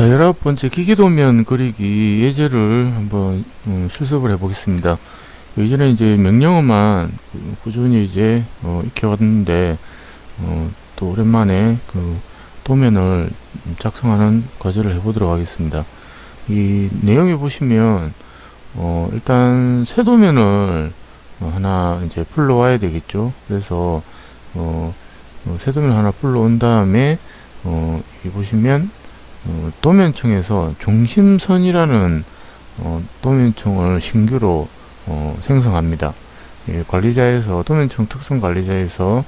자, 19번째 기계도면 그리기 예제를 한번 실습을 해 보겠습니다. 예전에 이제 명령어만 꾸준히 이제 익혀왔는데 또 오랜만에 그 도면을 작성하는 과제를 해 보도록 하겠습니다. 이 내용에 보시면 일단 새 도면을 하나 이제 불러와야 되겠죠. 그래서 새 도면 하나 불러온 다음에 여기 보시면 도면청에서 중심선이라는 도면청을 신규로 생성합니다. 예, 관리자에서 도면청 특성 관리자에서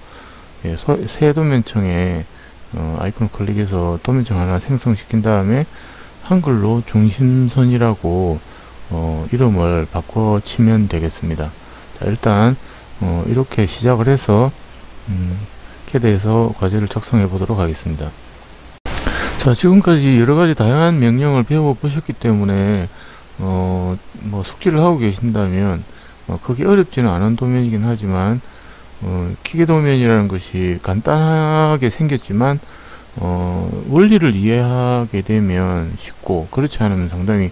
예, 새 도면청에 아이콘을 클릭해서 도면청 하나 생성시킨 다음에 한글로 중심선이라고 이름을 바꿔 치면 되겠습니다. 자, 일단 이렇게 시작을 해서 캐드에서 과제를 작성해 보도록 하겠습니다. 자, 지금까지 여러가지 다양한 명령을 배워보셨기 때문에 뭐 숙지를 하고 계신다면 크게 어렵지는 않은 도면이긴 하지만 기계 도면이라는 것이 간단하게 생겼지만 원리를 이해하게 되면 쉽고, 그렇지 않으면 상당히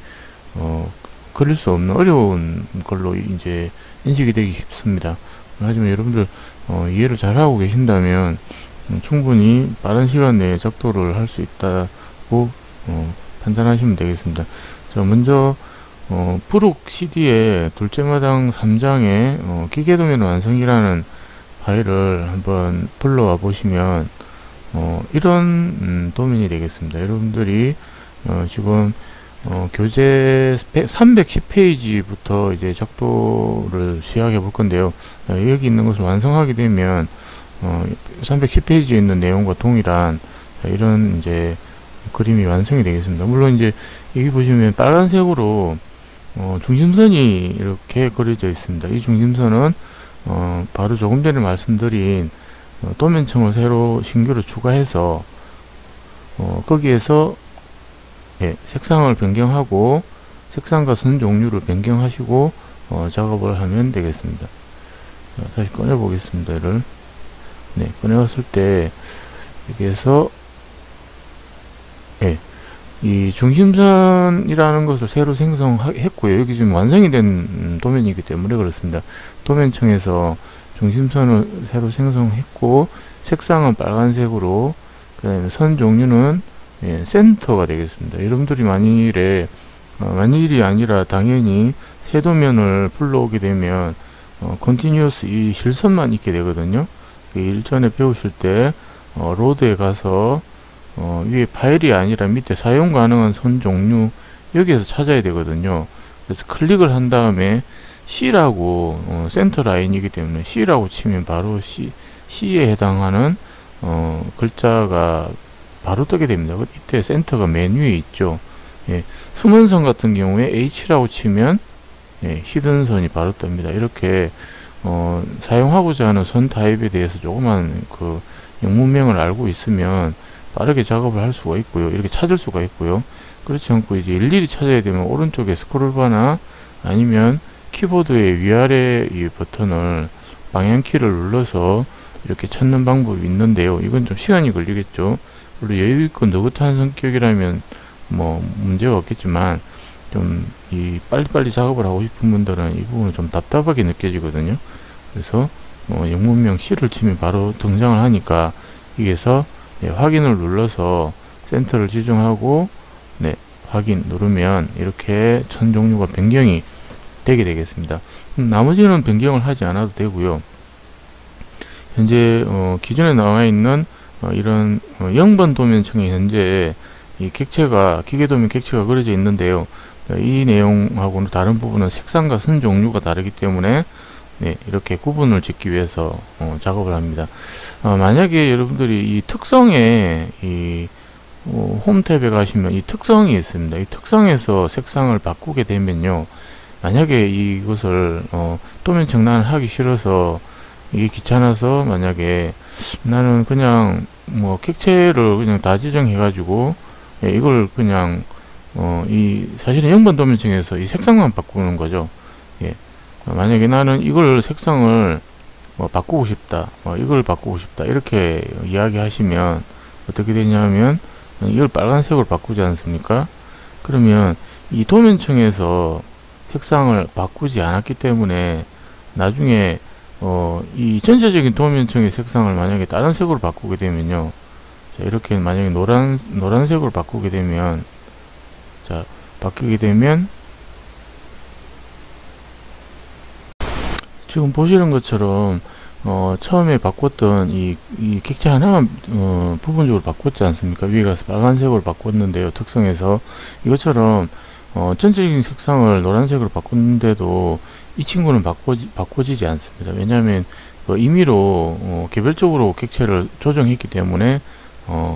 그릴 수 없는 어려운 걸로 이제 인식이 되기 쉽습니다. 하지만 여러분들 이해를 잘 하고 계신다면 충분히 빠른 시간 내에 작도를 할 수 있다고 판단하시면 되겠습니다. 자, 먼저 부록 CD의 둘째 마당 3장에 기계도면 완성이라는 파일을 한번 불러와 보시면 이런 도면이 되겠습니다. 여러분들이 지금 교재 310페이지부터 이제 작도를 시작해 볼 건데요. 여기 있는 것을 완성하게 되면 310페이지에 있는 내용과 동일한 이런 이제 그림이 완성이 되겠습니다. 물론 이제 여기 보시면 빨간색으로 중심선이 이렇게 그려져 있습니다. 이 중심선은 바로 조금 전에 말씀드린 도면청을 새로 신규로 추가해서 거기에서 예, 색상을 변경하고 색상과 선 종류를 변경하시고 작업을 하면 되겠습니다. 자, 다시 꺼내 보겠습니다. 이를 네, 꺼내왔을 때 여기에서 예, 이 중심선이라는 것을 새로 생성했고요. 여기 지금 완성이 된 도면이기 때문에 그렇습니다. 도면청에서 중심선을 새로 생성했고 색상은 빨간색으로, 그 다음에 선 종류는 예, 센터가 되겠습니다. 여러분들이 만일이 아니라 당연히 새 도면을 불러오게 되면 continuous 이 실선만 있게 되거든요. 일전에 배우실 때 로드에 가서 위에 파일이 아니라 밑에 사용 가능한 선 종류 여기에서 찾아야 되거든요. 그래서 클릭을 한 다음에 C라고 센터 라인이기 때문에 C라고 치면 바로 C에 해당하는 글자가 바로 뜨게 됩니다. 이때 센터가 맨 위에 있죠. 예, 숨은 선 같은 경우에 H라고 치면 예, 히든 선이 바로 뜹니다. 이렇게 사용하고자 하는 선 타입에 대해서 조그만 그 영문명을 알고 있으면 빠르게 작업을 할 수가 있고요. 이렇게 찾을 수가 있고요. 그렇지 않고 이제 일일이 찾아야 되면 오른쪽에 스크롤바나 아니면 키보드의 위아래 이 버튼을 방향키를 눌러서 이렇게 찾는 방법이 있는데요. 이건 좀 시간이 걸리겠죠. 물론 여유있고 느긋한 성격이라면 뭐 문제가 없겠지만 좀 이 빨리빨리 작업을 하고 싶은 분들은 이 부분은 좀 답답하게 느껴지거든요. 그래서 영문명 C를 치면 바로 등장을 하니까 여기에서 네, 확인을 눌러서 센터를 지정하고 네, 확인 누르면 이렇게 선 종류가 변경이 되게 되겠습니다. 나머지는 변경을 하지 않아도 되고요. 현재 기존에 나와 있는 이런 0번 도면청에 현재 이 기계도면 객체가 그려져 있는데요. 이 내용하고는 다른 부분은 색상과 선 종류가 다르기 때문에 네, 이렇게 구분을 짓기 위해서 작업을 합니다. 만약에 여러분들이 이 특성에 이 홈 탭에 가시면 이 특성이 있습니다. 이 특성에서 색상을 바꾸게 되면요, 만약에 이것을 도면청 나는 하기 싫어서 이게 귀찮아서 만약에 나는 그냥 뭐 객체를 그냥 다 지정해 가지고 예, 이걸 그냥 사실은 0번 도면청에서 이 색상만 바꾸는 거죠. 예. 만약에 나는 이걸 색상을 바꾸고 싶다, 이걸 바꾸고 싶다, 이렇게 이야기 하시면 어떻게 되냐면 이걸 빨간색으로 바꾸지 않습니까? 그러면 이 도면층에서 색상을 바꾸지 않았기 때문에 나중에 이 전체적인 도면층의 색상을 만약에 다른 색으로 바꾸게 되면요, 자, 이렇게 만약에 노란색으로 바꾸게 되면, 자, 바뀌게 되면 지금 보시는 것처럼 처음에 바꿨던 이 객체 하나만 부분적으로 바꿨지 않습니까? 위에 가서 빨간색으로 바꿨는데요, 특성에서 이것처럼 전체적인 색상을 노란색으로 바꿨는데도 이 친구는 바꿔지지 않습니다. 왜냐하면 임의로 개별적으로 객체를 조정했기 때문에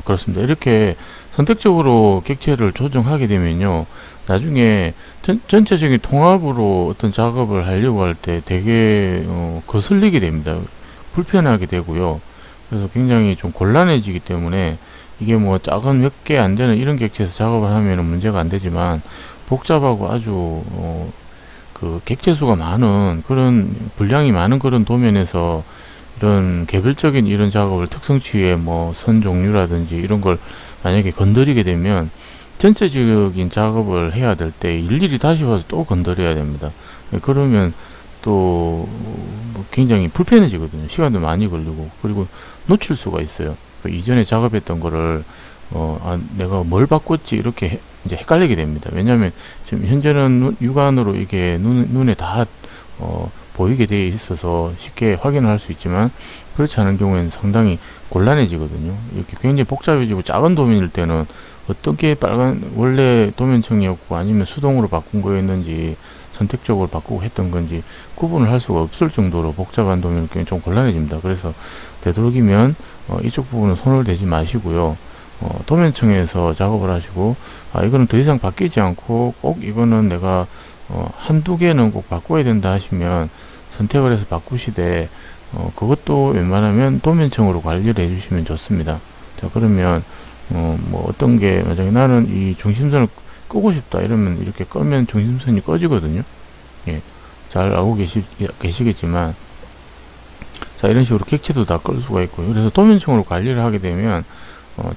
그렇습니다. 이렇게 선택적으로 객체를 조정하게 되면요, 나중에 전체적인 통합으로 어떤 작업을 하려고 할 때 되게 거슬리게 됩니다. 불편하게 되고요. 그래서 굉장히 좀 곤란해지기 때문에 이게 뭐 작은 몇 개 안 되는 이런 객체에서 작업을 하면 문제가 안 되지만, 복잡하고 아주 그 객체 수가 많은 그런 분량이 많은 그런 도면에서 이런 개별적인 이런 작업을 특성치의 뭐 선 종류라든지 이런 걸 만약에 건드리게 되면 전체적인 작업을 해야 될 때 일일이 다시 와서 또 건드려야 됩니다. 그러면 또 굉장히 불편해지거든요. 시간도 많이 걸리고, 그리고 놓칠 수가 있어요. 이전에 작업했던 거를 내가 뭘 바꿨지 이렇게 이제 헷갈리게 됩니다. 왜냐하면 지금 현재는 육안으로 이게 눈에 다 보이게 되어 있어서 쉽게 확인을 할 수 있지만, 그렇지 않은 경우에는 상당히 곤란해지거든요. 이렇게 굉장히 복잡해지고 작은 도면일 때는 어떻게 원래 도면층이었고 아니면 수동으로 바꾼 거였는지 선택적으로 바꾸고 했던 건지 구분을 할 수가 없을 정도로 복잡한 도면일 경우에 좀 곤란해집니다. 그래서 되도록이면 이쪽 부분은 손을 대지 마시고요. 도면층에서 작업을 하시고, 이거는 더 이상 바뀌지 않고 꼭 이거는 내가 한두 개는 꼭 바꿔야 된다 하시면 선택을 해서 바꾸시되, 그것도 웬만하면 도면층으로 관리를 해주시면 좋습니다. 자, 그러면 뭐 어떤 게 만약에 나는 이 중심선을 끄고 싶다 이러면 이렇게 끄면 중심선이 꺼지거든요. 예, 잘 알고 계시겠지만, 자, 이런 식으로 객체도 다 끌 수가 있고요. 그래서 도면층으로 관리를 하게 되면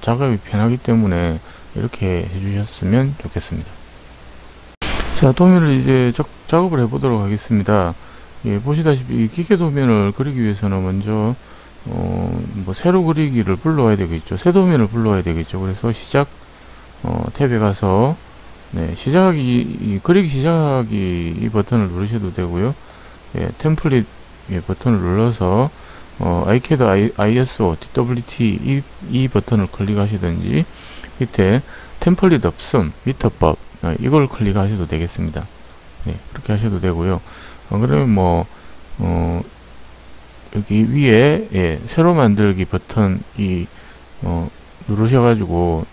작업이 편하기 때문에 이렇게 해주셨으면 좋겠습니다. 자, 도면을 이제 작업을 해보도록 하겠습니다. 예, 보시다시피 이 기계 도면을 그리기 위해서는 먼저 뭐 세로 그리기를 불러와야 되겠죠. 새 도면을 불러와야 되겠죠. 그래서 시작 탭에 가서 그리기 시작하기 이 버튼을 누르셔도 되고요. 예, 템플릿 버튼을 눌러서 iCAD ISO DWT 이 버튼을 클릭하시든지 밑에 템플릿 없음 미터법 이걸 클릭하셔도 되겠습니다. 네, 그렇게 하셔도 되고요. 그러면 뭐 여기 위에 새로 만들기 버튼 누르셔가지고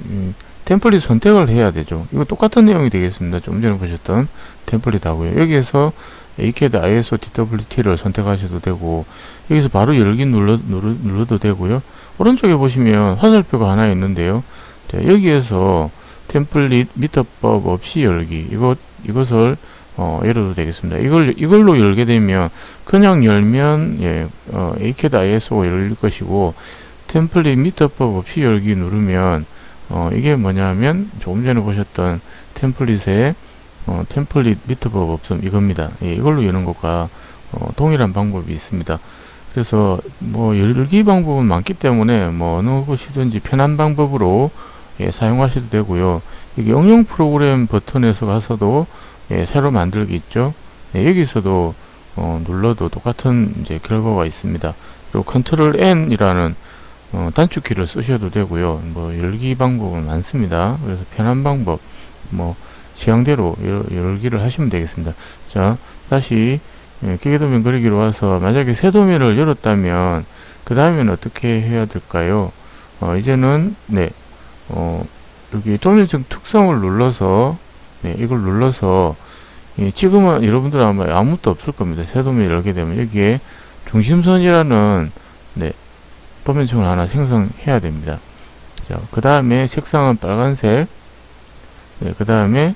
템플릿 선택을 해야 되죠. 이거 똑같은 내용이 되겠습니다. 좀 전에 보셨던 템플릿 하고요. 여기에서 iCAD ISO DWT를 선택하셔도 되고, 여기서 바로 열기 눌러도 되고요. 오른쪽에 보시면 화살표가 하나 있는데요. 자, 여기에서 템플릿 미터법 없이 열기 이것을 열어도 되겠습니다. 이걸로 열게 되면 그냥 열면 iCAD ISO가 열릴 것이고, 템플릿 미터법 없이 열기 누르면 이게 뭐냐면 조금 전에 보셨던 템플릿의 템플릿 미터법 없음 이겁니다. 이걸로 여는 것과 동일한 방법이 있습니다. 그래서 뭐 열기 방법은 많기 때문에 뭐 어느 것이든지 편한 방법으로 사용하셔도 되고요. 여기 응용 프로그램 버튼에서 가서도 새로 만들기 있죠. 여기서도 눌러도 똑같은 이제 결과가 있습니다. 그리고 컨트롤 N이라는 단축키를 쓰셔도 되고요. 뭐 열기 방법은 많습니다. 그래서 편한 방법 뭐 취향대로 열기를 하시면 되겠습니다. 자, 다시 기계도면 그리기로 와서 만약에 새 도면을 열었다면 그 다음에는 어떻게 해야 될까요? 이제는 여기 도면층 특성을 눌러서 이걸 눌러서 지금은 여러분들 아마 아무것도 없을 겁니다. 새 도면 열게 되면 여기에 중심선이라는 도면층을 하나 생성해야 됩니다. 자, 그 다음에 색상은 빨간색, 그 다음에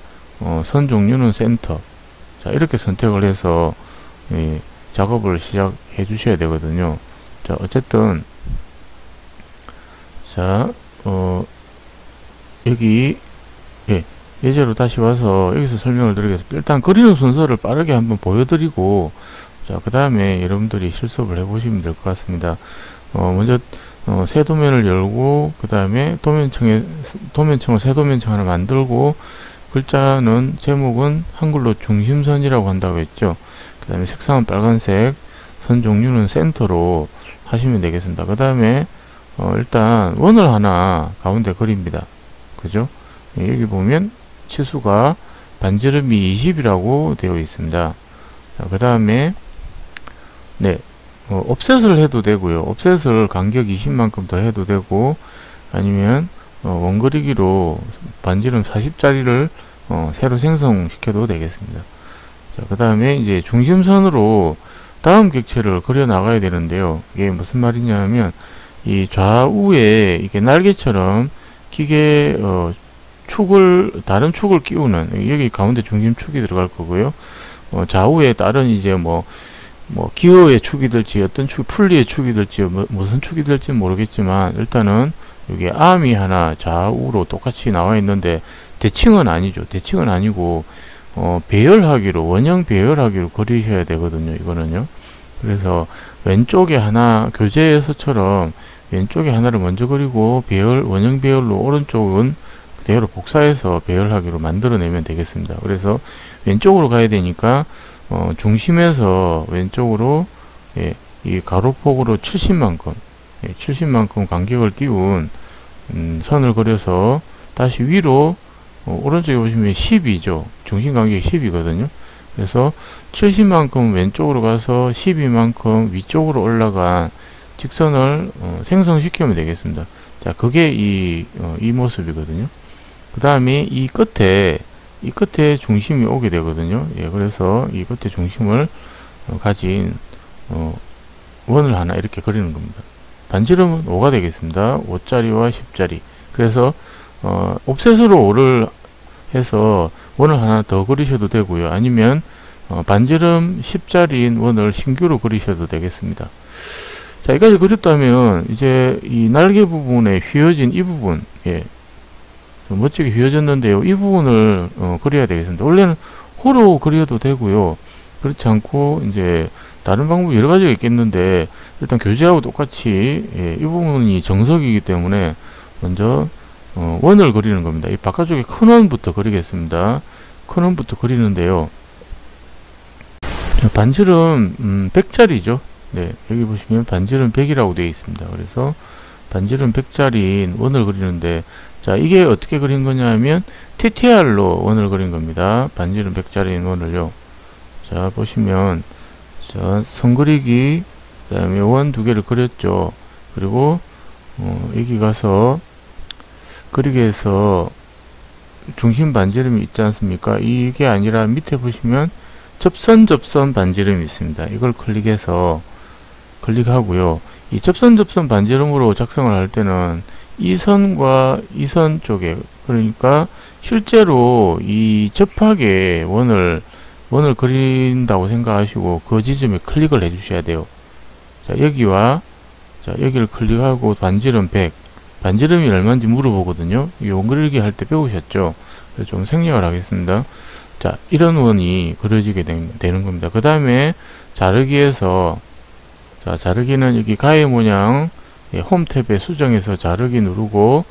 선 종류는 센터. 자, 이렇게 선택을 해서 작업을 시작해 주셔야 되거든요. 자, 어쨌든 자, 여기 예제로 다시 와서 여기서 설명을 드리겠습니다. 일단 그리는 순서를 빠르게 한번 보여드리고, 자, 그 다음에 여러분들이 실습을 해보시면 될 것 같습니다. 먼저 새 도면을 열고, 그 다음에 도면청을 새 도면청 하나 만들고, 글자는 제목은 한글로 중심선이라고 한다고 했죠. 그 다음에 색상은 빨간색, 선 종류는 센터로 하시면 되겠습니다. 그 다음에 일단 원을 하나 가운데 그립니다. 그죠? 여기 보면 치수가 반지름이 20이라고 되어 있습니다. 그 다음에 옵셋을 해도 되고요. 옵셋을 간격 20만큼 더 해도 되고, 아니면 원그리기로 반지름 40짜리를 새로 생성시켜도 되겠습니다. 자, 그 다음에 이제 중심선으로 다음 객체를 그려 나가야 되는데요. 이게 무슨 말이냐면, 이 좌우에 이게 날개처럼 기계 다른 축을 끼우는, 여기 가운데 중심축이 들어갈 거고요. 좌우에 다른 이제 뭐 기어의 축이 될지, 어떤 풀리의 축이 될지, 무슨 축이 될지 모르겠지만, 일단은 여기 암이 하나 좌우로 똑같이 나와 있는데, 대칭은 아니죠. 대칭은 아니고, 배열하기로, 원형 배열하기로 그리셔야 되거든요. 이거는요. 그래서 왼쪽에 하나, 교재에서처럼 왼쪽에 하나를 먼저 그리고, 원형 배열로 오른쪽은 그대로 복사해서 배열하기로 만들어내면 되겠습니다. 그래서 왼쪽으로 가야 되니까 중심에서 왼쪽으로 이 가로폭으로 70만큼 70만큼 간격을 띄운 선을 그려서 다시 위로 오른쪽에 보시면 10이죠. 중심 간격이 10이거든요. 그래서 70만큼 왼쪽으로 가서 12만큼 위쪽으로 올라간 직선을 생성시키면 되겠습니다. 자, 그게 이 모습이거든요. 그 다음에 이 끝에 중심이 오게 되거든요. 그래서 이 끝에 중심을 가진 원을 하나 이렇게 그리는 겁니다. 반지름은 5가 되겠습니다. 5짜리와 10짜리. 그래서 옵셋으로 5를 해서 원을 하나 더 그리셔도 되고요. 아니면 반지름 10짜리인 원을 신규로 그리셔도 되겠습니다. 자, 여기까지 그렸다면 이제 이 날개 부분에 휘어진 이 부분, 멋지게 휘어졌는데요. 이 부분을 그려야 되겠습니다. 원래는 호로 그려도 되고요. 그렇지 않고 이제 다른 방법이 여러 가지가 있겠는데, 일단 교재하고 똑같이 이 부분이 정석이기 때문에 먼저 원을 그리는 겁니다. 이 바깥쪽에 큰 원부터 그리겠습니다. 큰 원부터 그리는데요. 반지름 100짜리죠. 여기 보시면 반지름 100이라고 되어 있습니다. 그래서 반지름 100짜리인 원을 그리는데, 자, 이게 어떻게 그린 거냐면 TTR로 원을 그린 겁니다. 반지름 100짜리인 원을요. 자, 보시면 자, 선 그리기, 그 다음에 원 두 개를 그렸죠. 그리고 여기 가서 그리기 해서 중심 반지름이 있지 않습니까? 이게 아니라 밑에 보시면 접선 반지름이 있습니다. 이걸 클릭하고요. 이 접선 반지름으로 작성을 할 때는 이 선과 이 선 쪽에, 그러니까 실제로 이 접하게 원을 그린다고 생각하시고 그 지점에 클릭을 해 주셔야 돼요. 자, 여기를 클릭하고 반지름 100, 반지름이 얼마인지 물어보거든요. 이 원 그리기 할 때 배우셨죠? 그래서 좀 생략을 하겠습니다. 자, 이런 원이 그려지게 되는 겁니다. 그 다음에 자르기에서, 자, 자르기는 여기 가해 모양 홈 탭에 수정해서 자르기 누르고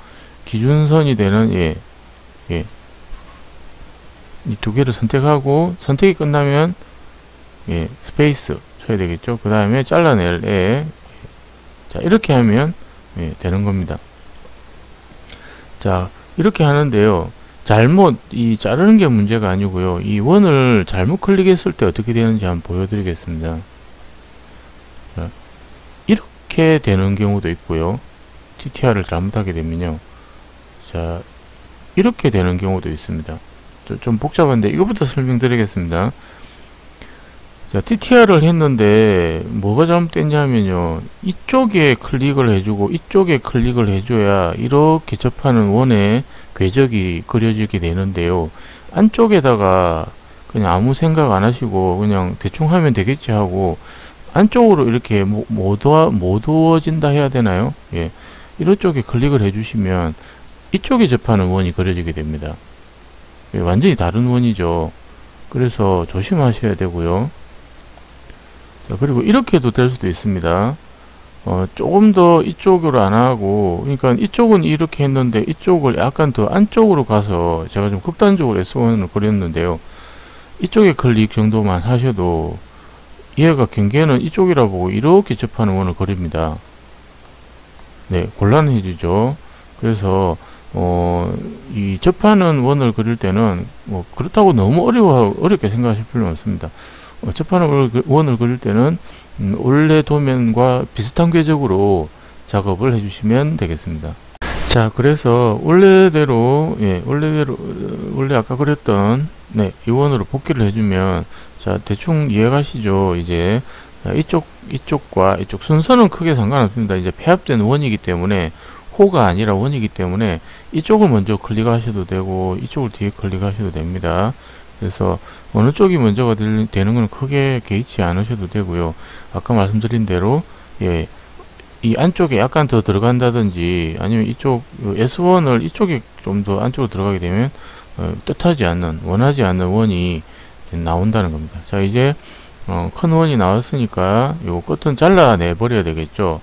기준선이 되는 이 두 개를 선택하고, 선택이 끝나면 스페이스 쳐야 되겠죠. 그 다음에 잘라낼 자, 이렇게 하면 되는 겁니다. 자, 이렇게 하는데요. 이 자르는 게 문제가 아니고요. 이 원을 잘못 클릭했을 때 어떻게 되는지 한번 보여드리겠습니다. 자, 이렇게 되는 경우도 있고요. TTR을 잘못하게 되면요. 자, 이렇게 되는 경우도 있습니다. 좀 복잡한데 이거부터 설명드리겠습니다. 자, TTR을 했는데 뭐가 잘못됐냐면요. 이쪽에 클릭을 해주고 이쪽에 클릭을 해줘야 이렇게 접하는 원의 궤적이 그려지게 되는데요. 안쪽에다가 그냥 아무 생각 안 하시고 그냥 대충 하면 되겠지 하고 안쪽으로 이렇게 못 어진다 해야 되나요? 이런 쪽에 클릭을 해주시면 이쪽에 접하는 원이 그려지게 됩니다. 완전히 다른 원이죠. 그래서 조심하셔야 되고요. 자, 그리고 이렇게도 될 수도 있습니다. 조금 더 이쪽으로 안 하고, 그러니까 이쪽은 이렇게 했는데 이쪽을 약간 더 안쪽으로 가서 제가 좀 극단적으로 S1을 그렸는데요. 이쪽에 클릭 정도만 하셔도 얘가 경계는 이쪽이라 보고 이렇게 접하는 원을 그립니다. 네, 곤란해지죠. 그래서 이 접하는 원을 그릴 때는 뭐 그렇다고 너무 어렵게 생각하실 필요는 없습니다. 접하는 원을 그릴 때는 원래 도면과 비슷한 궤적으로 작업을 해주시면 되겠습니다. 자, 그래서 원래대로 원래 아까 그렸던 이 원으로 복귀를 해주면, 자, 대충 이해가시죠? 이제 이쪽과 이쪽 순서는 크게 상관없습니다. 이제 폐합된 원이기 때문에, 호가 아니라 원이기 때문에 이쪽을 먼저 클릭하셔도 되고 이쪽을 뒤에 클릭하셔도 됩니다. 그래서 어느 쪽이 먼저가 되는 건 크게 개의치 않으셔도 되고요. 아까 말씀드린 대로 이 안쪽에 약간 더 들어간다든지 아니면 이쪽 S1을 이쪽에 좀 더 안쪽으로 들어가게 되면 뜻하지 않는, 원하지 않는 원이 나온다는 겁니다. 자, 이제 큰 원이 나왔으니까 요 끝은 잘라내 버려야 되겠죠.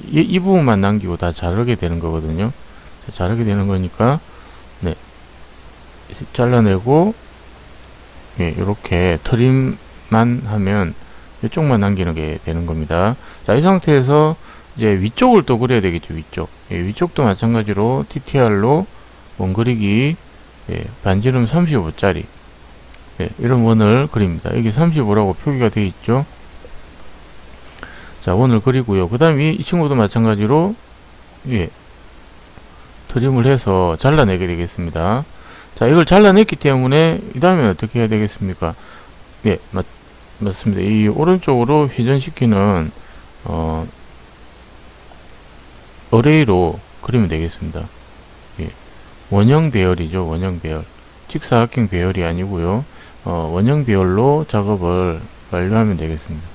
이 부분만 남기고 다 자르게 되는 거거든요. 자, 자르게 되는 거니까 잘라내고 이렇게 트림만 하면 이쪽만 남기는 게 되는 겁니다. 자, 이 상태에서 이제 위쪽을 또 그려야 되겠죠. 위쪽도 마찬가지로 TTR로 원 그리기 반지름 35짜리 이런 원을 그립니다. 여기 35라고 표기가 되어 있죠. 자, 원을 그리고요. 그 다음에 이 친구도 마찬가지로 트림을 해서 잘라내게 되겠습니다. 자, 이걸 잘라냈기 때문에 이 다음에 어떻게 해야 되겠습니까? 맞습니다. 이 오른쪽으로 회전시키는 어레이로 그리면 되겠습니다. 원형 배열이죠. 원형 배열. 직사각형 배열이 아니고요. 원형 배열로 작업을 완료하면 되겠습니다.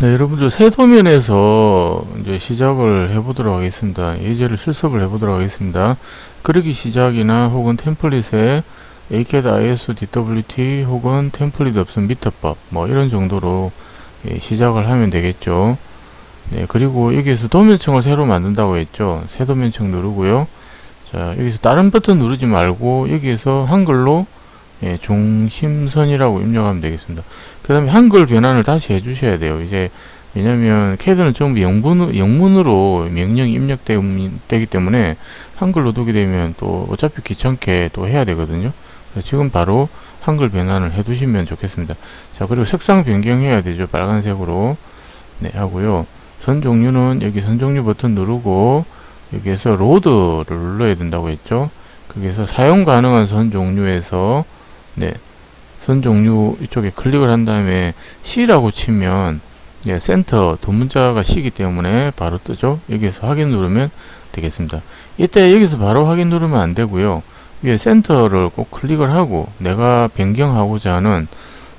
네, 여러분들 새 도면에서 이제 시작을 해보도록 하겠습니다. 예제를 실습을 해보도록 하겠습니다. 그리기 시작이나 혹은 템플릿에 ACAD ISO DWT 혹은 템플릿 없음 미터법 뭐 이런 정도로 시작을 하면 되겠죠. 네, 그리고 여기에서 도면층을 새로 만든다고 했죠. 새 도면층 누르고요. 자, 여기서 다른 버튼 누르지 말고 여기에서 한글로 종심선이라고 입력하면 되겠습니다. 그 다음에 한글 변환을 다시 해주셔야 돼요. 이제 왜냐면 CAD는 전부 영문으로 명령이 입력되기 때문에 한글로 두게 되면 또 어차피 귀찮게 또 해야 되거든요. 지금 바로 한글 변환을 해 두시면 좋겠습니다. 자, 그리고 색상 변경해야 되죠. 빨간색으로 하고요. 선 종류는 여기 선 종류 버튼 누르고 여기에서 로드를 눌러야 된다고 했죠. 거기에서 사용 가능한 선 종류에서 선 종류 이쪽에 클릭을 한 다음에 C라고 치면 센터 두 문자가 C이기 때문에 바로 뜨죠. 여기에서 확인 누르면 되겠습니다. 이때 여기서 바로 확인 누르면 안 되고요. 위에 센터를 꼭 클릭을 하고 내가 변경하고자 하는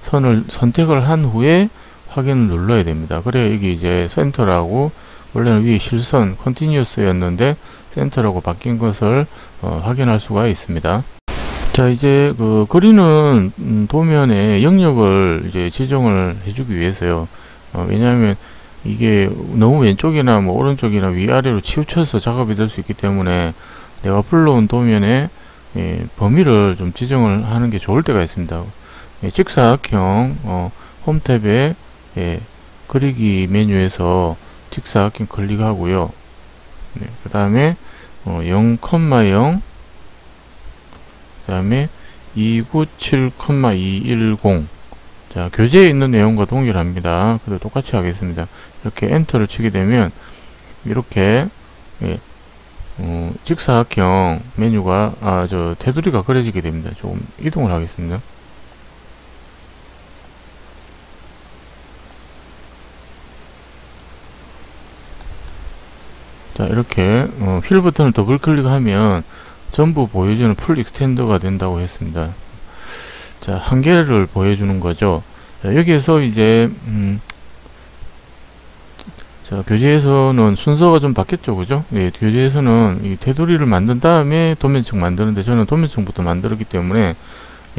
선을 선택을 한 후에 확인을 눌러야 됩니다. 그래야 여기 이제 센터라고, 원래는 위에 실선 컨티뉴어스였는데 센터라고 바뀐 것을 확인할 수가 있습니다. 자, 이제 그 그리는 도면에 영역을 이제 지정을 해주기 위해서요. 왜냐하면 이게 너무 왼쪽이나 뭐 오른쪽이나 위아래로 치우쳐서 작업이 될 수 있기 때문에 내가 불러온 도면에 범위를 좀 지정을 하는 게 좋을 때가 있습니다. 직사각형 홈 탭에 그리기 메뉴에서 직사각형 클릭하고요. 그 다음에 0,0 그 다음에 297,210. 자, 교재에 있는 내용과 동일합니다. 그래도 똑같이 하겠습니다. 이렇게 엔터를 치게 되면 이렇게 직사각형 메뉴가 테두리가 그려지게 됩니다. 조금 이동을 하겠습니다. 자, 이렇게 휠 버튼을 더블 클릭하면 전부 보여주는 풀 익스텐더가 된다고 했습니다. 자, 한 개를 보여주는 거죠. 자, 여기에서 이제 자, 교재에서는 순서가 좀 바뀌었죠, 그죠? 예, 교재에서는 이 테두리를 만든 다음에 도면층 만드는데 저는 도면층부터 만들었기 때문에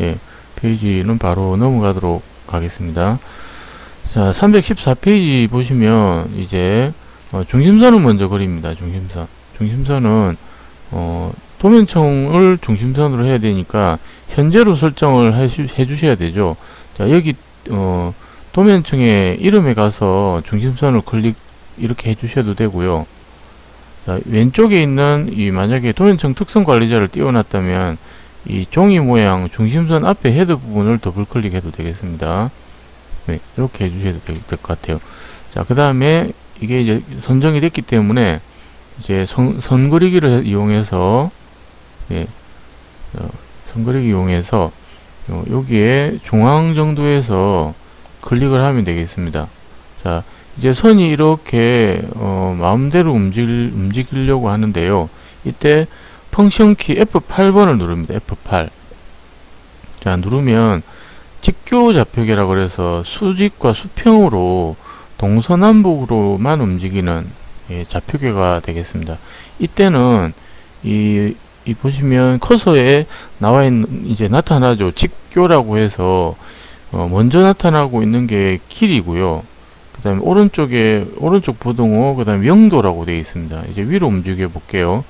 예, 페이지는 바로 넘어가도록 하겠습니다. 자, 314페이지 보시면 이제 중심선을 먼저 그립니다. 중심선. 중심선은 도면층을 중심선으로 해야 되니까 현재로 설정을 해 주셔야 되죠. 자, 여기 도면층의 이름에 가서 중심선을 클릭 이렇게 해 주셔도 되고요. 자, 왼쪽에 있는 이 만약에 도면층 특성 관리자를 띄워놨다면 이 종이 모양 중심선 앞에 헤더 부분을 더블 클릭해도 되겠습니다. 네, 이렇게 해주셔도 될 것 같아요. 자, 그 다음에 이게 이제 선정이 됐기 때문에 이제 선 그리기를 이용해서 예, 선 그리기 이용해서 여기에 중앙 정도에서 클릭을 하면 되겠습니다. 자, 이제 선이 이렇게 마음대로 움직이려고 하는데요. 이때 펑션 키 F8번을 누릅니다. F8. 자, 누르면 직교 좌표계라고 그래서 수직과 수평으로 동서남북으로만 움직이는 예, 좌표계가 되겠습니다. 이때는 이 보시면 커서에 나와 있는 이제 나타나죠. 직교라고 해서 먼저 나타나고 있는 게 길이고요. 그 다음에 오른쪽 부등호, 그 다음에 영도라고 되어 있습니다. 이제 위로 움직여 볼게요.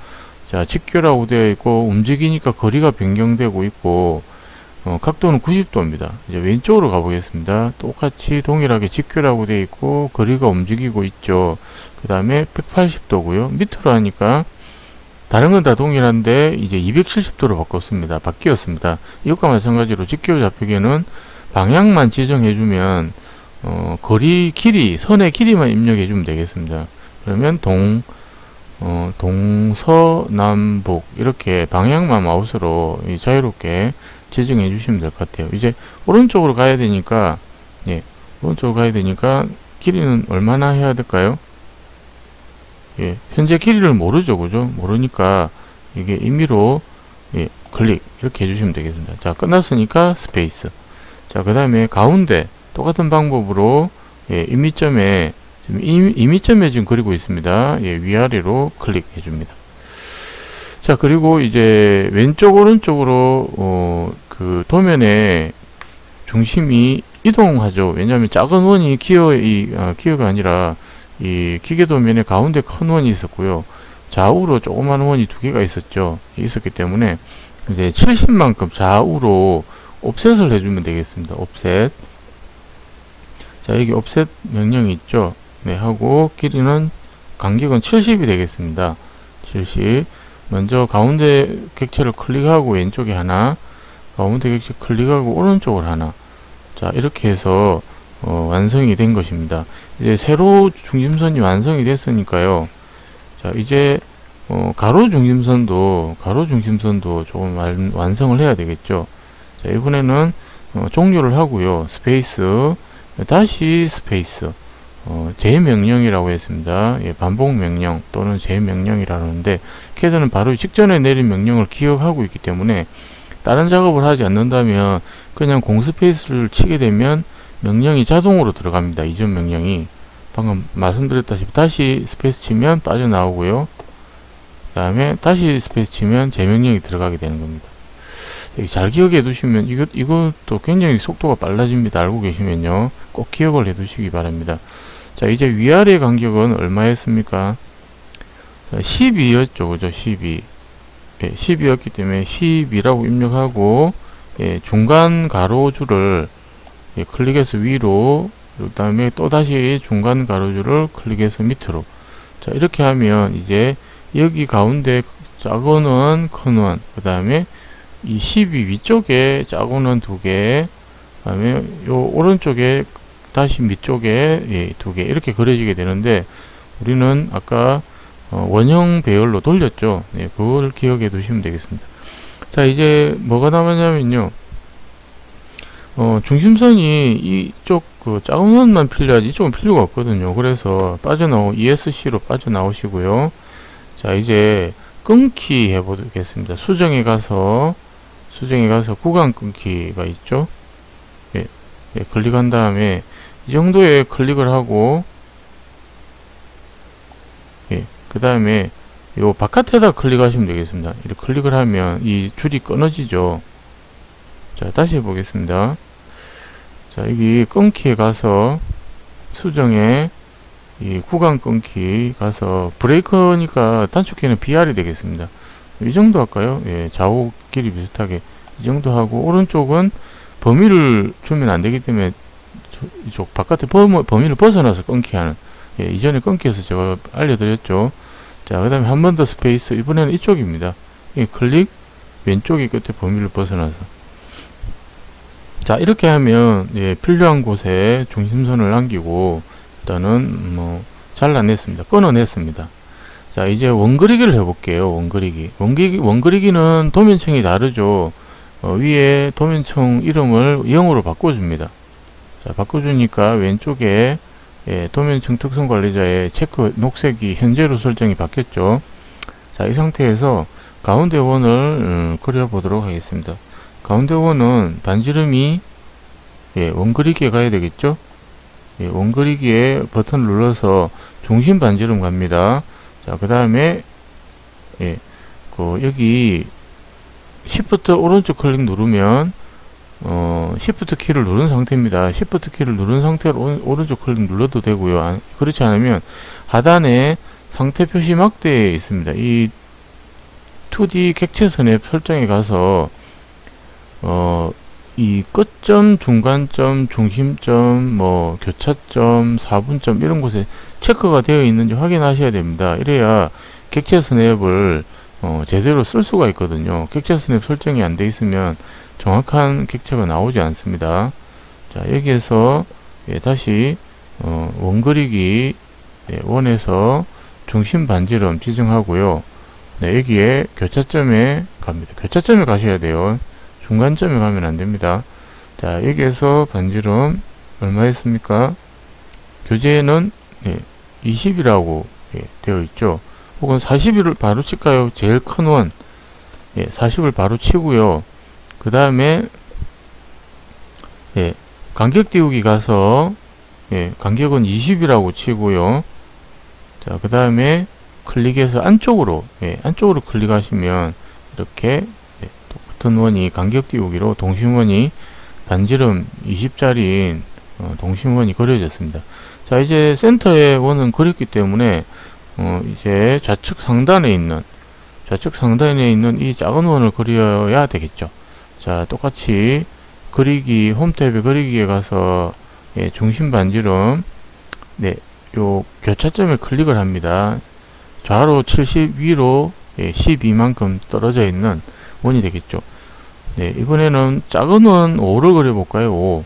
자, 직교라고 되어 있고, 움직이니까 거리가 변경되고 있고, 각도는 90도입니다. 이제 왼쪽으로 가보겠습니다. 똑같이 동일하게 직교라고 되어 있고, 거리가 움직이고 있죠. 그 다음에 180도고요. 밑으로 하니까, 다른 건 다 동일한데, 이제 270도로 바뀌었습니다. 이것과 마찬가지로 직교 좌표계는 방향만 지정해주면, 길이, 선의 길이만 입력해주면 되겠습니다. 그러면 동서남북 이렇게 방향만 마우스로 자유롭게 지정해 주시면 될 것 같아요. 이제 오른쪽으로 가야 되니까 예, 오른쪽으로 가야 되니까 길이는 얼마나 해야 될까요? 예, 현재 길이를 모르죠, 그죠? 모르니까 이게 임의로 예, 클릭 이렇게 해주시면 되겠습니다. 자, 끝났으니까 스페이스. 자, 그 다음에 가운데 똑같은 방법으로 예, 임의점에 지금 그리고 있습니다. 예, 위아래로 클릭해 줍니다. 자, 그리고 이제 왼쪽 오른쪽으로 그 도면에 중심이 이동하죠. 왜냐하면 작은 원이 기어가 아니라 이 기계 도면에 가운데 큰 원이 있었고요. 좌우로 조그만 원이 두 개가 있었기 때문에 이제 70만큼 좌우로 옵셋을 해주면 되겠습니다. 옵셋. 자, 여기 옵셋 명령이 있죠. 네, 하고 길이는 간격은 70이 되겠습니다. 70. 먼저 가운데 객체를 클릭하고 왼쪽에 하나, 가운데 객체 클릭하고 오른쪽을 하나. 자, 이렇게 해서 완성이 된 것입니다. 이제 세로 중심선이 완성이 됐으니까요. 자, 이제 가로 중심선도 조금 완성을 해야 되겠죠. 자, 이번에는 종료를 하고요. 스페이스, 다시 스페이스. 재명령이라고 했습니다. 예, 반복 명령 또는 재명령이라고 하는데 캐드는 바로 직전에 내린 명령을 기억하고 있기 때문에 다른 작업을 하지 않는다면 그냥 공스페이스를 치게 되면 명령이 자동으로 들어갑니다. 이전 명령이 방금 말씀드렸다시피 다시 스페이스 치면 빠져나오고요. 그 다음에 다시 스페이스 치면 재명령이 들어가게 되는 겁니다. 잘 기억해 두시면 이것도 굉장히 속도가 빨라집니다. 알고 계시면요. 꼭 기억을 해 두시기 바랍니다. 자, 이제 위아래 간격은 얼마였습니까? 12였죠. 그죠? 12. 예, 12였기 때문에 12라고 입력하고, 예, 중간 가로줄을 예, 클릭해서 위로, 그 다음에 또 다시 중간 가로줄을 클릭해서 밑으로. 자, 이렇게 하면 이제 여기 가운데 작은 원, 큰 원, 그 다음에 이 12 위쪽에 작은 원 2개, 그 다음에 요 오른쪽에 다시 밑쪽에 예, 2개 이렇게 그려지게 되는데 우리는 아까 원형 배열로 돌렸죠. 네, 그걸 기억해 두시면 되겠습니다. 자, 이제 뭐가 남았냐면요. 중심선이 이쪽 그 작은 원만 필요하지 이쪽은 필요가 없거든요. 그래서 ESC로 빠져나오시고요. 자, 이제 끊기 해보겠습니다. 수정에 가서 구간 끊기가 있죠. 예, 예, 클릭한 다음에 이 정도에 클릭을 하고 그 다음에 요 바깥에다 클릭하시면 되겠습니다. 이렇게 클릭을 하면 이 줄이 끊어지죠. 자, 다시 보겠습니다. 자, 여기 끊기에 가서 수정에 이 구간 끊기 가서 브레이크니까 단축키는 BR이 되겠습니다. 이 정도 할까요? 예, 좌우 길이 비슷하게 이 정도 하고, 오른쪽은 범위를 주면 안 되기 때문에 이쪽 바깥에 범위를 벗어나서 끊기 하는, 예, 이전에 끊기에서 제가 알려드렸죠. 자, 그 다음에 한 번 더 스페이스, 이번에는 이쪽입니다. 예, 클릭 왼쪽이 끝에 범위를 벗어나서. 자, 이렇게 하면 예, 필요한 곳에 중심선을 남기고 일단은 뭐 잘라냈습니다. 끊어냈습니다. 자, 이제 원그리기를 해볼게요. 원그리기는 도면층이 다르죠. 위에 도면층 이름을 0으로 바꿔줍니다. 자, 바꿔주니까 왼쪽에 예, 도면층 특성 관리자의 체크 녹색이 현재로 설정이 바뀌었죠. 자, 이 상태에서 가운데 원을 그려보도록 하겠습니다. 가운데 원은 반지름이 예, 원그리기에 가야 되겠죠. 예, 원그리기에 버튼을 눌러서 중심 반지름 갑니다. 자, 그 다음에 예, 여기 Shift 오른쪽 클릭 누르면 Shift 키를 누른 상태입니다. Shift 키를 누른 상태로 오른쪽 클릭 눌러도 되고요. 그렇지 않으면 하단에 상태 표시 막대에 있습니다. 이 2D 객체선의 설정에 가서 이 끝점, 중간점, 중심점, 뭐 교차점, 4분점 이런 곳에 체크가 되어 있는지 확인하셔야 됩니다. 이래야 객체선 앱을 제대로 쓸 수가 있거든요. 객체선 앱 설정이 안 돼 있으면 정확한 객체가 나오지 않습니다. 자, 여기에서 예, 다시 원그리기 예, 원에서 중심 반지름 지정하고요. 네, 여기에 교차점에 갑니다. 교차점에 가셔야 돼요. 중간점에 가면 안 됩니다. 자, 여기에서 반지름 얼마였습니까? 교재에는 예, 20이라고 예, 되어 있죠. 혹은 40을 바로 칠까요? 제일 큰 원 예, 40을 바로 치고요. 그 다음에 예, 간격 띄우기 가서 예, 간격은 20이라고 치고요. 자, 그 다음에 클릭해서 안쪽으로 예, 안쪽으로 클릭하시면 이렇게 예, 똑같은 원이 간격 띄우기로 동심원이 반지름 20짜리인 동심원이 그려졌습니다. 자, 이제 센터에 원은 그렸기 때문에 이제 좌측 상단에 있는 이 작은 원을 그려야 되겠죠. 자, 똑같이 그리기 홈 탭에 그리기에 가서 예, 중심 반지름 네, 요 교차점에 클릭을 합니다. 좌로 70, 위로 예, 12만큼 떨어져 있는 원이 되겠죠. 네, 이번에는 작은 원 5를 그려볼까요? 5.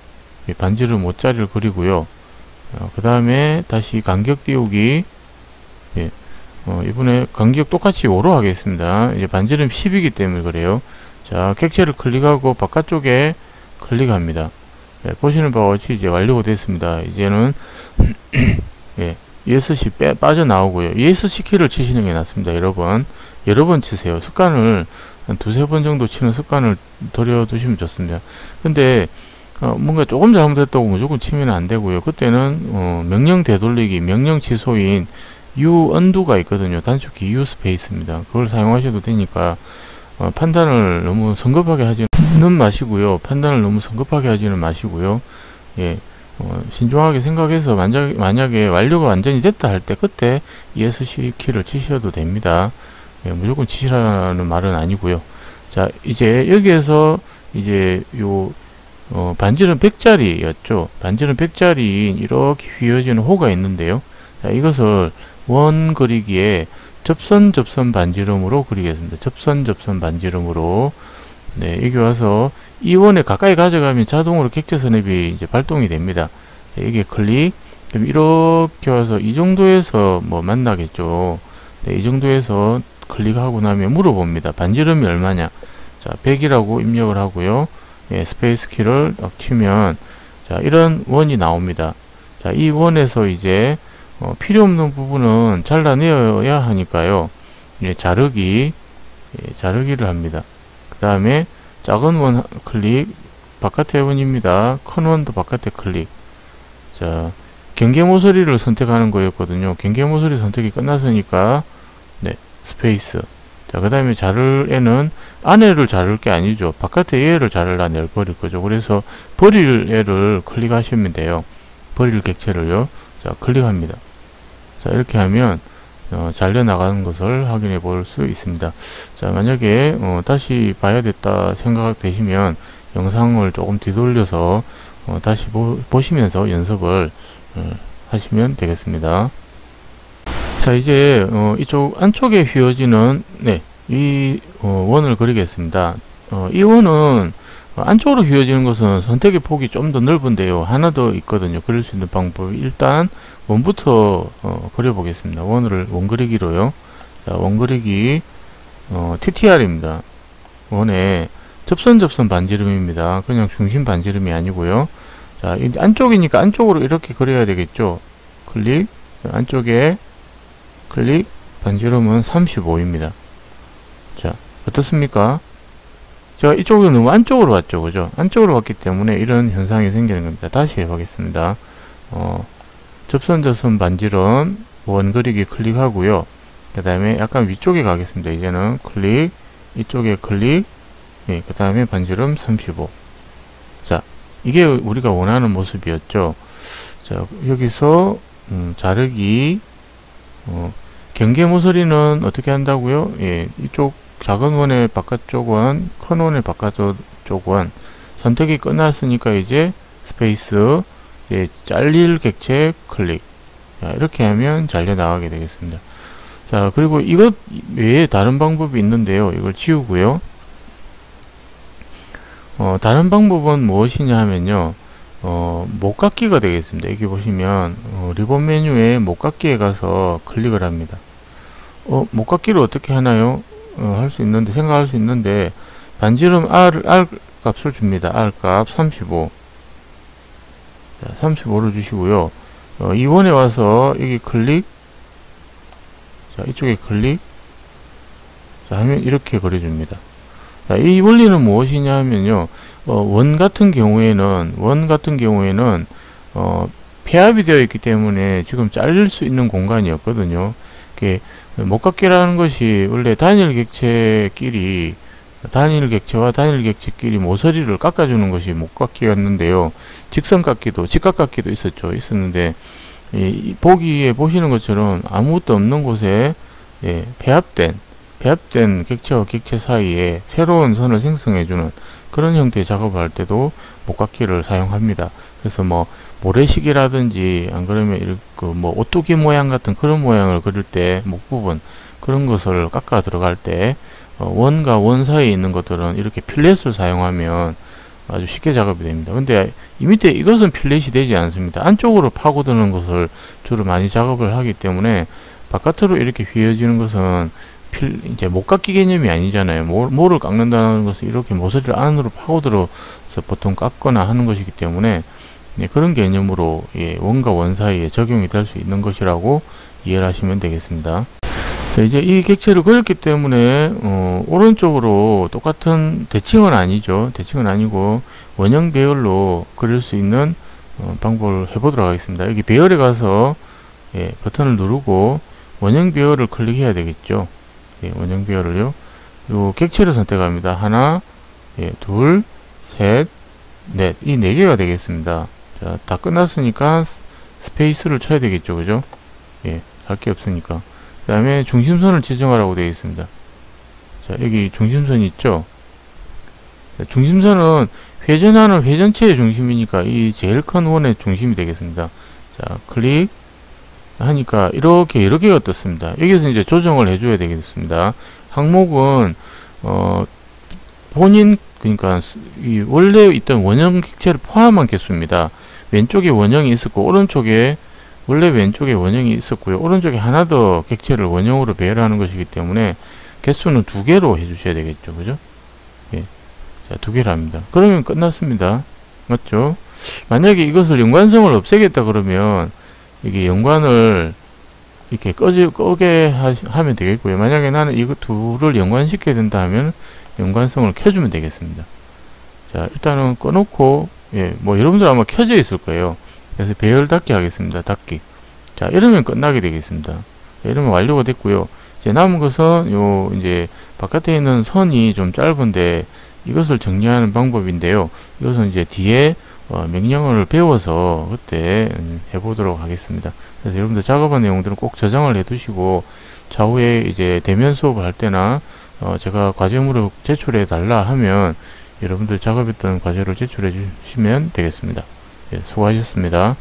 예, 반지름 5짜리를 그리고요. 그 다음에 다시 간격 띄우기. 예, 이번에 간격 똑같이 5로 하겠습니다. 이제 반지름 10이기 때문에 그래요. 자, 객체를 클릭하고 바깥쪽에 클릭합니다. 예, 보시는 바와 같이 이제 완료가 됐습니다. 이제는 예, ESC 빠져나오고요. ESC 키를 치시는 게 낫습니다. 여러 번 치세요. 습관을 한 2-3번 정도 치는 습관을 들여두시면 좋습니다. 근데 뭔가 조금 잘못했다고 무조건 치면 안 되고요. 그때는 명령 되돌리기, 명령 취소인 U undo가 있거든요. 단축키 U 스페이스입니다. 그걸 사용하셔도 되니까 판단을 너무 성급하게 하지는 마시고요. 예, 신중하게 생각해서 만약에 완료가 완전히 됐다 할 때 그때 ESC 키를 치셔도 됩니다. 예, 무조건 치시라는 말은 아니고요. 자, 이제 여기에서 이제 요 반지름 100짜리였죠. 반지름 100짜리인 이렇게 휘어지는 호가 있는데요. 자, 이것을 원 그리기에 접선 반지름으로 그리겠습니다. 접선 반지름으로. 네, 여기 와서 이 원에 가까이 가져가면 자동으로 객체선 앱이 이제 발동이 됩니다. 자, 여기에 클릭. 그럼 이렇게 와서 이 정도에서 뭐 만나겠죠. 네, 이 정도에서 클릭하고 나면 물어봅니다. 반지름이 얼마냐? 자, 100이라고 입력을 하고요. 예, 스페이스 키를 딱 치면 자, 이런 원이 나옵니다. 자, 이 원에서 이제 필요 없는 부분은 잘라내어야 하니까요. 예, 자르기를 합니다. 그 다음에 작은 원 클릭, 바깥의 원입니다. 큰 원도 바깥에 클릭. 자, 경계 모서리를 선택하는 거였거든요. 경계 모서리 선택이 끝났으니까 스페이스. 자, 그 다음에 자를 애는 안에를 자를 게 아니죠. 바깥에 얘를 자르라 내버릴 거죠. 그래서 버릴 애를 클릭하시면 돼요. 버릴 객체를요. 자, 클릭합니다. 자, 이렇게 하면 잘려 나가는 것을 확인해 볼 수 있습니다. 자, 만약에 다시 봐야 됐다 생각되시면 영상을 조금 뒤돌려서 다시 보시면서 연습을 하시면 되겠습니다. 자, 이제 이쪽 안쪽에 휘어지는 이 원을 그리겠습니다. 이 원은 안쪽으로 휘어지는 것은 선택의 폭이 좀 더 넓은데요. 하나 더 있거든요. 그릴 수 있는 방법이 일단 원부터 그려 보겠습니다. 원 그리기로요. 자, 원 그리기 TTR입니다. 원에 접선 반지름입니다. 그냥 중심 반지름이 아니고요. 자, 안쪽이니까 안쪽으로 이렇게 그려야 되겠죠. 클릭, 안쪽에 클릭, 반지름은 35입니다. 자, 어떻습니까? 제가 이쪽으로 너무 안쪽으로 왔죠. 그죠? 안쪽으로 왔기 때문에 이런 현상이 생기는 겁니다. 다시 해보겠습니다. 접선 반지름 원 그리기 클릭하고요. 그 다음에 약간 위쪽에 가겠습니다. 이제는 클릭, 이쪽에 클릭, 그 다음에 반지름 35. 자, 이게 우리가 원하는 모습이었죠. 자, 여기서 자르기, 경계 모서리는 어떻게 한다고요? 이쪽 작은 원의 바깥쪽 원, 큰 원의 바깥쪽 원 선택이 끝났으니까 이제 스페이스, 잘릴 객체 클릭. 자, 이렇게 하면 잘려 나가게 되겠습니다. 자, 그리고 이것 외에 다른 방법이 있는데요. 이걸 지우고요. 다른 방법은 무엇이냐 하면요. 못깎기가 되겠습니다. 여기 보시면 리본 메뉴에 못깎기에 가서 클릭을 합니다. 못깎기를 어떻게 하나요? 할 수 있는데, 생각할 수 있는데, 반지름 R 값을 줍니다. R 값 35. 자, 35를 주시고요. 이 원에 와서 여기 클릭, 자, 이쪽에 클릭, 자, 하면 이렇게 그려줍니다. 자, 이 원리는 무엇이냐 하면요. 원 같은 경우에는, 폐합이 되어 있기 때문에 지금 잘릴 수 있는 공간이 없거든요. 이렇게 못깎기라는 것이 원래 단일 객체와 단일 객체끼리 모서리를 깎아주는 것이 못깎기였는데요. 직선깎기도, 직각깎기도 있었는데, 보기에 보시는 것처럼 아무것도 없는 곳에 배합된 객체와 객체 사이에 새로운 선을 생성해주는 그런 형태의 작업을 할 때도 목깎기를 사용합니다. 그래서 뭐 모래시계라든지 안 그러면 오뚜기 모양 같은 그런 모양을 그릴 때 목 부분 그런 것을 깎아 들어갈 때 원과 원 사이에 있는 것들은 이렇게 필렛을 사용하면 아주 쉽게 작업이 됩니다. 근데 이 밑에 이것은 필렛이 되지 않습니다. 안쪽으로 파고드는 것을 주로 많이 작업을 하기 때문에 바깥으로 이렇게 휘어지는 것은 이제 못깎기 개념이 아니잖아요. 모를 깎는다는 것은 이렇게 모서리를 안으로 파고들어서 보통 깎거나 하는 것이기 때문에 그런 개념으로 원과 원 사이에 적용이 될 수 있는 것이라고 이해를 하시면 되겠습니다. 자, 이제 이 객체를 그렸기 때문에 오른쪽으로 똑같은 대칭은 아니죠. 대칭은 아니고 원형 배열로 그릴 수 있는 방법을 해보도록 하겠습니다. 여기 배열에 가서 버튼을 누르고 원형 배열을 클릭해야 되겠죠. 원형 배열을요. 그리고 객체를 선택합니다. 하나, 둘, 셋, 넷. 이 4개가 되겠습니다. 자, 다 끝났으니까 스페이스를 쳐야 되겠죠. 그죠? 할 게 없으니까. 그 다음에 중심선을 지정하라고 되어 있습니다. 자, 여기 중심선 있죠? 자, 중심선은 회전하는 회전체의 중심이니까 이 제일 큰 원의 중심이 되겠습니다. 자, 클릭 하니까 이렇게 여러 개가 떴습니다. 여기서 이제 조정을 해줘야 되겠습니다. 항목은 그러니까 이 원래 있던 원형 객체를 포함한 개수입니다. 왼쪽에 원형이 있었고 오른쪽에 원래 왼쪽에 원형이 있었고요. 오른쪽에 하나 더 객체를 원형으로 배열하는 것이기 때문에 개수는 2개로 해주셔야 되겠죠. 그죠? 자, 2개를 합니다. 그러면 끝났습니다. 맞죠? 만약에 이것을 연관성을 없애겠다 그러면 이게 연관을 이렇게 끄게 하면 되겠고요. 만약에 나는 이거 둘을 연관시켜야 된다 하면 연관성을 켜주면 되겠습니다. 자, 일단은 꺼놓고, 뭐 여러분들 아마 켜져 있을 거예요. 그래서 배열 닫기 하겠습니다. 닫기. 자, 이러면 끝나게 되겠습니다. 이러면 완료가 됐고요. 이제 남은 것은 요 이제 바깥에 있는 선이 좀 짧은데 이것을 정리하는 방법인데요. 이것은 이제 뒤에 명령어를 배워서 그때 해보도록 하겠습니다. 그래서 여러분들 작업한 내용들은 꼭 저장을 해 두시고 차후에 이제 대면 수업을 할 때나 제가 과제물을 제출해 달라 하면 여러분들 작업했던 과제를 제출해 주시면 되겠습니다. 예, 수고하셨습니다.